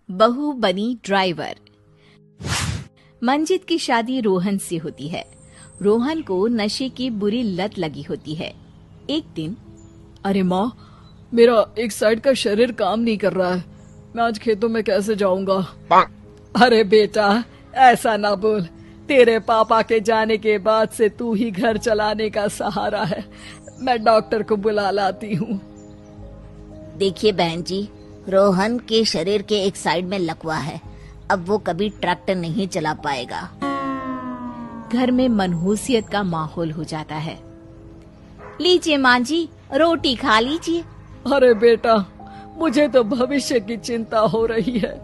बहू बनी ड्राइवर। मंजित की शादी रोहन से होती है। रोहन को नशे की बुरी लत लगी होती है। एक दिन, अरे माँ, मेरा एक साइड का शरीर काम नहीं कर रहा है। मैं आज खेतों में कैसे जाऊंगा? अरे बेटा, ऐसा ना बोल। तेरे पापा के जाने के बाद से तू ही घर चलाने का सहारा है। मैं डॉक्टर को बुला लाती हूँ। देखिए बहन जी, रोहन के शरीर के एक साइड में लकवा है। अब वो कभी ट्रैक्टर नहीं चला पाएगा। घर में मनहूसियत का माहौल हो जाता है। लीजिए माँ जी, रोटी खा लीजिए। अरे बेटा, मुझे तो भविष्य की चिंता हो रही है।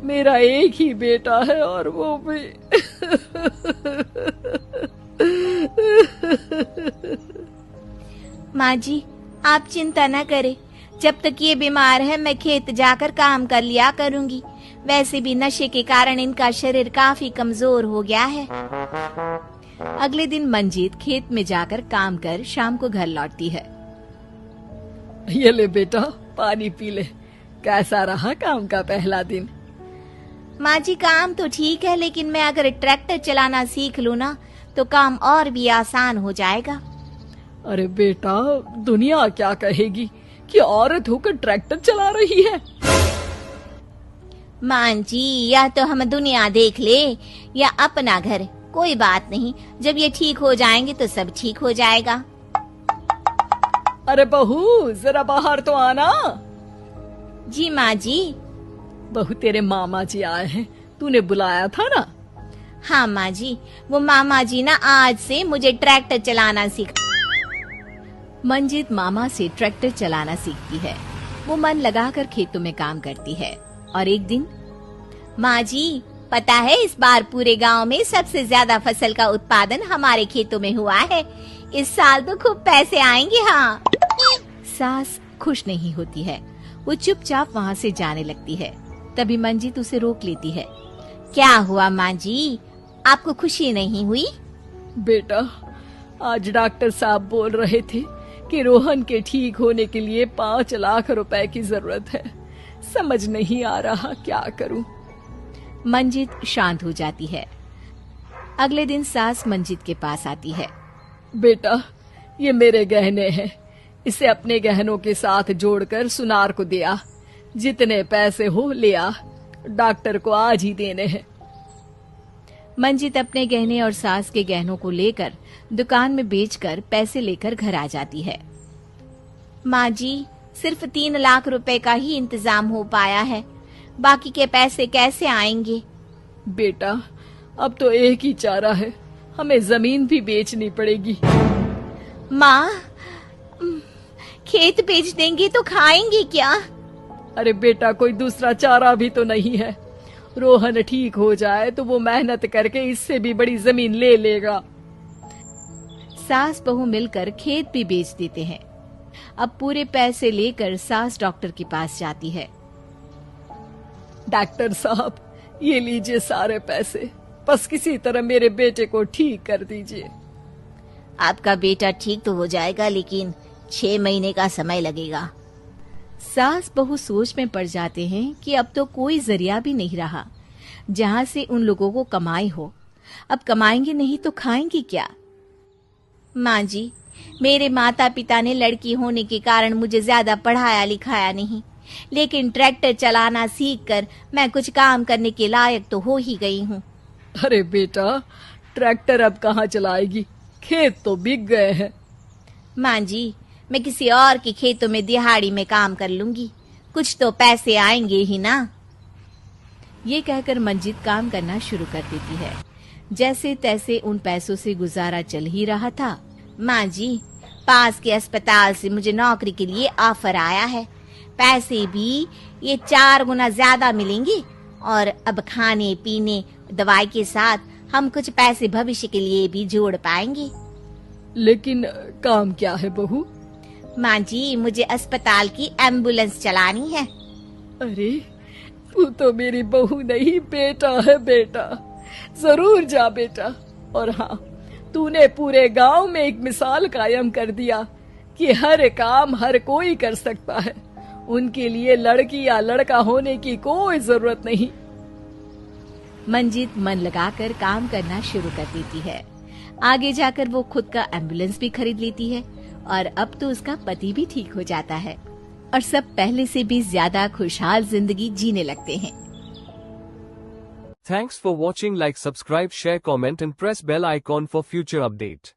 मेरा एक ही बेटा है और वो भी माँ जी, आप चिंता न करें। जब तक ये बीमार है मैं खेत जाकर काम कर लिया करूंगी। वैसे भी नशे के कारण इनका शरीर काफी कमजोर हो गया है। अगले दिन मंजीत खेत में जाकर काम कर शाम को घर लौटती है। ये ले बेटा, पानी पी ले। कैसा रहा काम का पहला दिन? माँ जी, काम तो ठीक है, लेकिन मैं अगर ट्रैक्टर चलाना सीख लूँ ना तो काम और भी आसान हो जाएगा। अरे बेटा, दुनिया क्या कहेगी कि औरत होकर ट्रैक्टर चला रही है। माँ जी, या तो हम दुनिया देख ले या अपना घर, कोई बात नहीं। जब ये ठीक हो जाएंगे तो सब ठीक हो जाएगा। अरे बहू, जरा बाहर तो आना। जी माँ जी। बहू, तेरे मामा जी आए हैं, तूने बुलाया था ना? हाँ माँ जी, वो मामा जी ना आज से मुझे ट्रैक्टर चलाना सीख। मंजित मामा से ट्रैक्टर चलाना सीखती है। वो मन लगाकर खेतों में काम करती है। और एक दिन, माँ जी, पता है इस बार पूरे गांव में सबसे ज्यादा फसल का उत्पादन हमारे खेतों में हुआ है। इस साल तो खूब पैसे आएंगे। हाँ। सास खुश नहीं होती है। वो चुपचाप वहाँ से जाने लगती है। तभी मंजित उसे रोक लेती है। क्या हुआ माँ जी, आपको खुशी नहीं हुई? बेटा, आज डॉक्टर साहब बोल रहे थे कि रोहन के ठीक होने के लिए 5 लाख रुपए की जरूरत है। समझ नहीं आ रहा क्या करूं। मंजित शांत हो जाती है। अगले दिन सास मंजित के पास आती है। बेटा, ये मेरे गहने हैं। इसे अपने गहनों के साथ जोड़कर सुनार को दिया। जितने पैसे हो ले आ, डॉक्टर को आज ही देने हैं। मंजित अपने गहने और सास के गहनों को लेकर दुकान में बेचकर पैसे लेकर घर आ जाती है। माँ जी, सिर्फ 3 लाख रुपए का ही इंतजाम हो पाया है। बाकी के पैसे कैसे आएंगे? बेटा, अब तो एक ही चारा है, हमें जमीन भी बेचनी पड़ेगी। माँ, खेत बेच देंगे तो खाएंगे क्या? अरे बेटा, कोई दूसरा चारा भी तो नहीं है। रोहन ठीक हो जाए तो वो मेहनत करके इससे भी बड़ी जमीन ले लेगा। सास बहू मिलकर खेत भी बेच देते हैं। अब पूरे पैसे लेकर सास डॉक्टर के पास जाती है। डॉक्टर साहब, ये लीजिए सारे पैसे। बस किसी तरह मेरे बेटे को ठीक कर दीजिए। आपका बेटा ठीक तो हो जाएगा, लेकिन 6 महीने का समय लगेगा। सास बहू सोच में पड़ जाते हैं कि अब तो कोई जरिया भी नहीं रहा जहाँ से उन लोगों को कमाई हो। अब कमाएंगे नहीं तो खाएंगे क्या? माँ जी, मेरे माता पिता ने लड़की होने के कारण मुझे ज्यादा पढ़ाया लिखाया नहीं, लेकिन ट्रैक्टर चलाना सीखकर मैं कुछ काम करने के लायक तो हो ही गई हूँ। अरे बेटा, ट्रैक्टर अब कहाँ चलाएगी? खेत तो बिक गए हैं। माँ जी, मैं किसी और के खेतों में दिहाड़ी में काम कर लूंगी, कुछ तो पैसे आएंगे ही ना। ये कहकर मंजित काम करना शुरू कर देती है। जैसे तैसे उन पैसों से गुजारा चल ही रहा था। माँ जी, पास के अस्पताल से मुझे नौकरी के लिए ऑफर आया है। पैसे भी ये 4 गुना ज्यादा मिलेंगे और अब खाने पीने दवाई के साथ हम कुछ पैसे भविष्य के लिए भी जोड़ पाएंगे। लेकिन काम क्या है बहू? माँ जी, मुझे अस्पताल की एम्बुलेंस चलानी है। अरे, तू तो मेरी बहू नहीं, बेटा है। बेटा, जरूर जा बेटा। और हाँ, तूने पूरे गांव में एक मिसाल कायम कर दिया कि हर काम हर कोई कर सकता है। उनके लिए लड़की या लड़का होने की कोई जरूरत नहीं। मंजित मन लगाकर काम करना शुरू कर देती है। आगे जाकर वो खुद का एम्बुलेंस भी खरीद लेती है और अब तो उसका पति भी ठीक हो जाता है और सब पहले से भी ज्यादा खुशहाल जिंदगी जीने लगते हैं। Thanks for watching. Like, subscribe, share, comment and press bell icon for future update.